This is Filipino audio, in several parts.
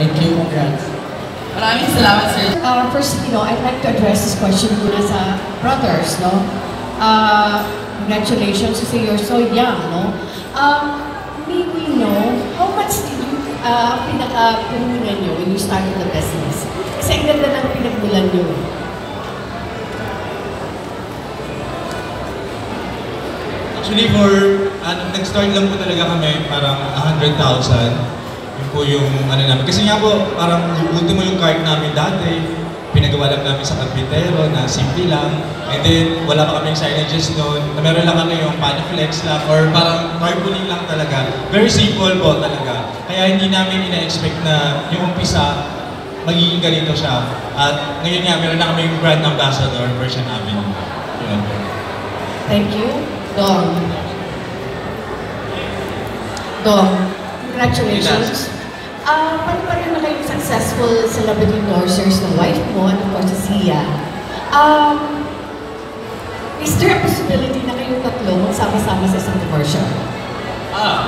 Thank you, congrats. Maraming salamat, sir. First, I'd like to address this question muna sa brothers, no? Congratulations kasi you're so young, no? May we know how much did you pinaka-pinunan nyo when you started the business? Kasi ang ganda ng pinagmulan nyo. Actually, nag-start lang po talaga kami, parang 100,000. Yun po yung namin. Kasi nga po, parang ultimo yung cart namin dati. Pinagawa lang namin sa Carpintero na simple lang. And then, wala pa kaming signages noon. Meron lang kami yung Panaflex lang or parang carpooling lang talaga. Very simple po talaga. Kaya hindi namin ina-expect na yung umpisa, magiging ganito siya. At ngayon nga, meron na kaming brand ambassador version namin. Yun. Thank you. Dong. Dong, congratulations. Paano na kayong successful celebrity endorsers ng wife mo and of course si Sia? Is there a possibility na kayong tatlo magsama-sama sa isang commercial?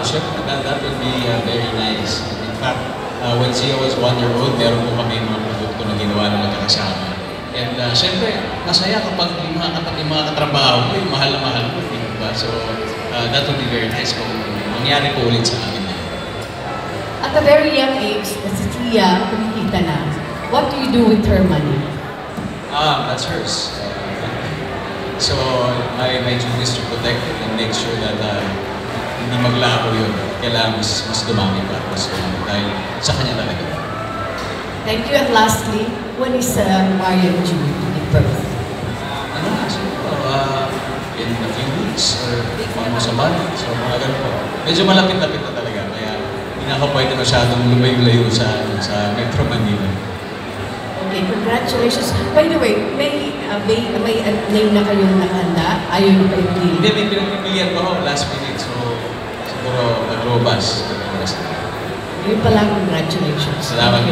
Sure. That would be very nice. In fact, when Sia was 1 year old, meron po kami mga produkto na ginawa na magkakasama. And syempre, masaya kapag yung mga katrabaho mo, yung mahal na mahal mo, diba? So, that would be very nice kung mangyari po ulit sa amin. At a very young age, na si Tia, kumikita na, what do you do with her money? That's hers. So, my duty is to protect it and make sure that hindi maglaho yun. Kailangan mas dumami pa. Dahil sa kanya talaga. Thank you. And lastly, when is Marian due to give birth? In a few weeks or almost a month. So, mga ganun po. Medyo malapit-lapit na talaga. Kaya hindi na ako pwede masyadong lumayo-layo sa Metro Manila. Okay, congratulations. By the way, may name na kayong nakahanda? Ayaw nyo pa yung Hindi, may pinagpipilian ko ako last minute. So, siguro mag-robust. Yun pala, congratulations. Salamat.